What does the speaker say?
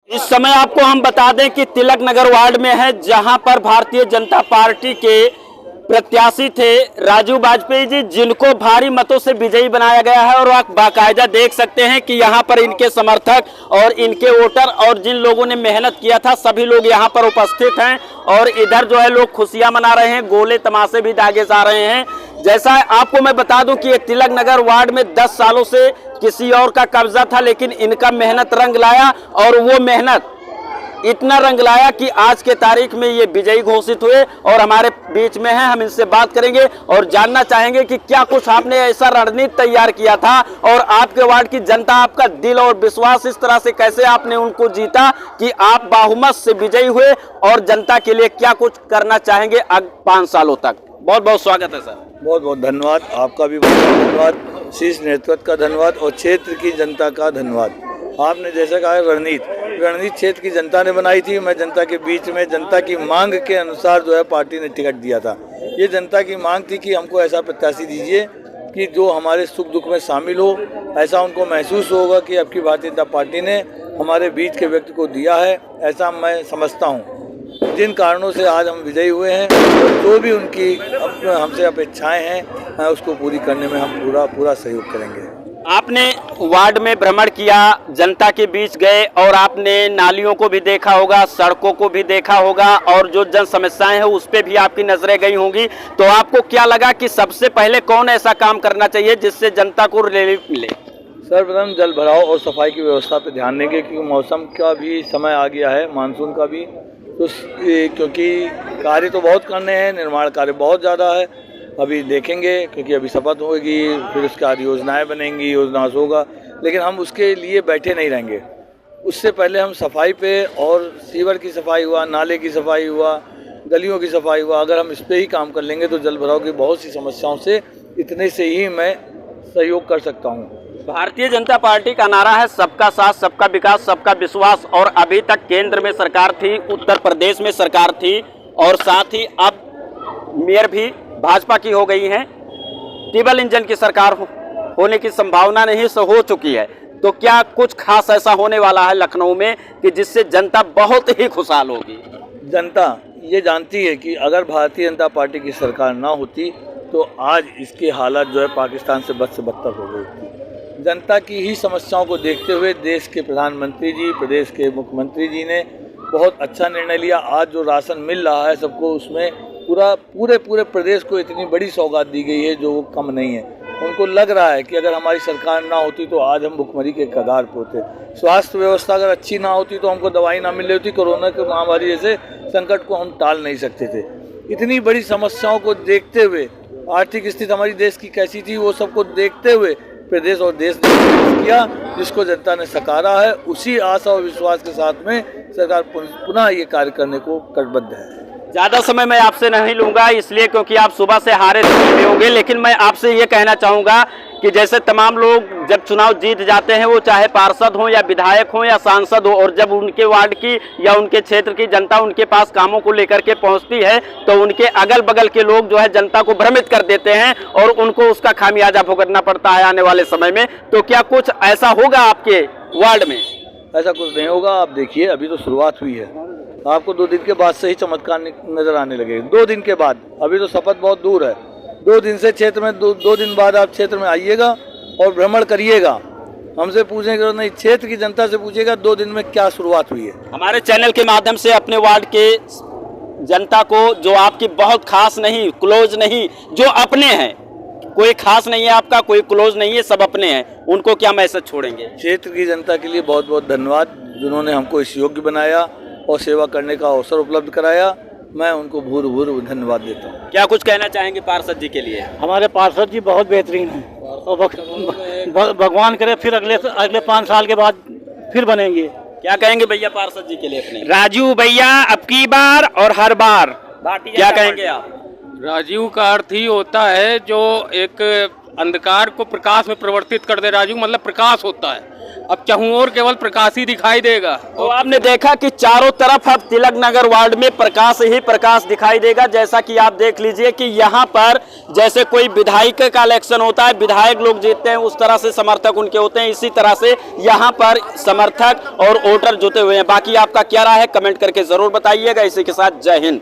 इस समय आपको हम बता दें कि तिलक नगर वार्ड में है, जहां पर भारतीय जनता पार्टी के प्रत्याशी थे राजू वाजपेयी जी, जिनको भारी मतों से विजयी बनाया गया है। और आप बाकायदा देख सकते हैं कि यहां पर इनके समर्थक और इनके वोटर और जिन लोगों ने मेहनत किया था सभी लोग यहां पर उपस्थित हैं। और इधर जो है लोग खुशियां मना रहे हैं, गोले तमाशे भी दागे जा रहे हैं। जैसा आपको मैं बता दूं कि ये तिलक नगर वार्ड में 10 सालों से किसी और का कब्जा था, लेकिन इनका मेहनत रंग लाया। और वो मेहनत इतना रंग लाया कि आज के तारीख में ये विजयी घोषित हुए और हमारे बीच में हैं। हम इनसे बात करेंगे और जानना चाहेंगे कि क्या कुछ आपने ऐसा रणनीति तैयार किया था और आपके वार्ड की जनता, आपका दिल और विश्वास इस तरह से कैसे आपने उनको जीता कि आप बहुमत से विजयी हुए, और जनता के लिए क्या कुछ करना चाहेंगे 5 सालों तक। बहुत बहुत स्वागत है सर। बहुत बहुत धन्यवाद, आपका भी बहुत धन्यवाद, शीर्ष नेतृत्व का धन्यवाद और क्षेत्र की जनता का धन्यवाद। आपने जैसा कहा रणनीति क्षेत्र की जनता ने बनाई थी। मैं जनता के बीच में जनता की मांग के अनुसार जो है पार्टी ने टिकट दिया था। ये जनता की मांग थी कि हमको ऐसा प्रत्याशी दीजिए कि जो हमारे सुख दुख में शामिल हो। ऐसा उनको महसूस होगा कि अब की भारतीय जनता पार्टी ने हमारे बीच के व्यक्ति को दिया है, ऐसा मैं समझता हूँ। जिन कारणों से आज हम विजयी हुए हैं, जो भी उनकी हमसे अपेक्षाएं हैं उसको पूरी करने में हम पूरा सहयोग करेंगे। आपने वार्ड में भ्रमण किया, जनता के बीच गए और आपने नालियों को भी देखा होगा, सड़कों को भी देखा होगा और जो जन समस्याएं हैं उस पे भी आपकी नजरें गई होंगी। तो आपको क्या लगा कि सबसे पहले कौन ऐसा काम करना चाहिए जिससे जनता को रिलीफ मिले? सर्वप्रथम जल भराव और सफाई की व्यवस्था पर ध्यान देंगे, क्योंकि मौसम का भी समय आ गया है, मानसून का भी। तो क्योंकि कार्य तो बहुत करने हैं, निर्माण कार्य बहुत ज़्यादा है, अभी देखेंगे, क्योंकि अभी शपथ होगी, फिर उसके बाद योजनाएं बनेंगी, योजना होगा, लेकिन हम उसके लिए बैठे नहीं रहेंगे। उससे पहले हम सफाई पे, और सीवर की सफाई हुआ, नाले की सफाई हुआ, गलियों की सफाई हुआ, अगर हम इस पे ही काम कर लेंगे तो जल भराव की बहुत सी समस्याओं से इतने से ही मैं सहयोग कर सकता हूँ। भारतीय जनता पार्टी का नारा है सबका साथ, सबका विकास, सबका विश्वास। और अभी तक केंद्र में सरकार थी, उत्तर प्रदेश में सरकार थी, और साथ ही अब मेयर भी भाजपा की हो गई है। ट्रिपल इंजन की सरकार होने की संभावना नहीं से हो चुकी है। तो क्या कुछ खास ऐसा होने वाला है लखनऊ में कि जिससे जनता बहुत ही खुशहाल होगी? जनता ये जानती है कि अगर भारतीय जनता पार्टी की सरकार ना होती तो आज इसकी हालत जो है पाकिस्तान से बद से बदतर हो गई थी। जनता की ही समस्याओं को देखते हुए देश के प्रधानमंत्री जी, प्रदेश के मुख्यमंत्री जी ने बहुत अच्छा निर्णय लिया। आज जो राशन मिल रहा है सबको, उसमें पूरे प्रदेश को इतनी बड़ी सौगात दी गई है जो कम नहीं है। उनको लग रहा है कि अगर हमारी सरकार ना होती तो आज हम भुखमरी के कगार पे होते। स्वास्थ्य व्यवस्था अगर अच्छी ना होती तो हमको दवाई ना मिल रही होती, कोरोना की महामारी जैसे संकट को हम टाल नहीं सकते थे। इतनी बड़ी समस्याओं को देखते हुए, आर्थिक स्थिति हमारी देश की कैसी थी वो सबको देखते हुए प्रदेश और देश ने किया, जिसको जनता ने सकारा है। उसी आशा और विश्वास के साथ में सरकार पुनः ये कार्य करने को कटिबद्ध है। ज़्यादा समय मैं आपसे नहीं लूँगा, इसलिए क्योंकि आप सुबह से हारे हुए होंगे। लेकिन मैं आपसे ये कहना चाहूँगा कि जैसे तमाम लोग जब चुनाव जीत जाते हैं, वो चाहे पार्षद हो या विधायक हो या सांसद हो, और जब उनके वार्ड की या उनके क्षेत्र की जनता उनके पास कामों को लेकर के पहुंचती है तो उनके अगल बगल के लोग जो है जनता को भ्रमित कर देते हैं और उनको उसका खामियाजा भुगतना पड़ता है आने वाले समय में। तो क्या कुछ ऐसा होगा आपके वार्ड में? ऐसा कुछ नहीं होगा, आप देखिए, अभी तो शुरुआत हुई है। आपको 2 दिन के बाद से ही चमत्कार नजर आने लगे। 2 दिन के बाद, अभी तो शपथ बहुत दूर है। 2 दिन से क्षेत्र में, 2 दिन बाद आप क्षेत्र में आइएगा और भ्रमण करिएगा। हमसे पूछने की जरूरत नहीं, क्षेत्र की जनता से पूछिएगा 2 दिन में क्या शुरुआत हुई है। हमारे चैनल के माध्यम से अपने वार्ड के जनता को, जो आपकी बहुत खास नहीं, क्लोज नहीं, जो अपने हैं, कोई खास नहीं है आपका, कोई क्लोज नहीं है, सब अपने हैं, उनको क्या मैसेज छोड़ेंगे? क्षेत्र की जनता के लिए बहुत बहुत धन्यवाद, जिन्होंने हमको इस योग्य बनाया और सेवा करने का अवसर उपलब्ध कराया। मैं उनको भूर धन्यवाद देता हूँ। क्या कुछ कहना चाहेंगे पार्षद जी के लिए? हमारे पार्षद जी बहुत बेहतरीन हैं और भगवान करे फिर अगले 5 साल के बाद फिर बनेंगे। क्या कहेंगे भैया पार्षद जी के लिए अपने? राजू भैया अब की बार और हर बार। क्या कहेंगे आप? राजीव का अर्थ ही होता है जो एक अंधकार को प्रकाश में परिवर्तित कर दे राजू, मतलब प्रकाश होता है। अब चाहूँ और केवल प्रकाश ही दिखाई देगा। तो आपने देखा कि चारों तरफ अब तिलक नगर वार्ड में प्रकाश ही प्रकाश दिखाई देगा। जैसा कि आप देख लीजिए कि यहाँ पर जैसे कोई विधायक का इलेक्शन होता है, विधायक लोग जीतते हैं, उस तरह से समर्थक उनके होते हैं, इसी तरह से यहाँ पर समर्थक और वोटर जुटे हुए हैं। बाकी आपका क्या राय है कमेंट करके जरूर बताइएगा। इसी के साथ जय हिंद।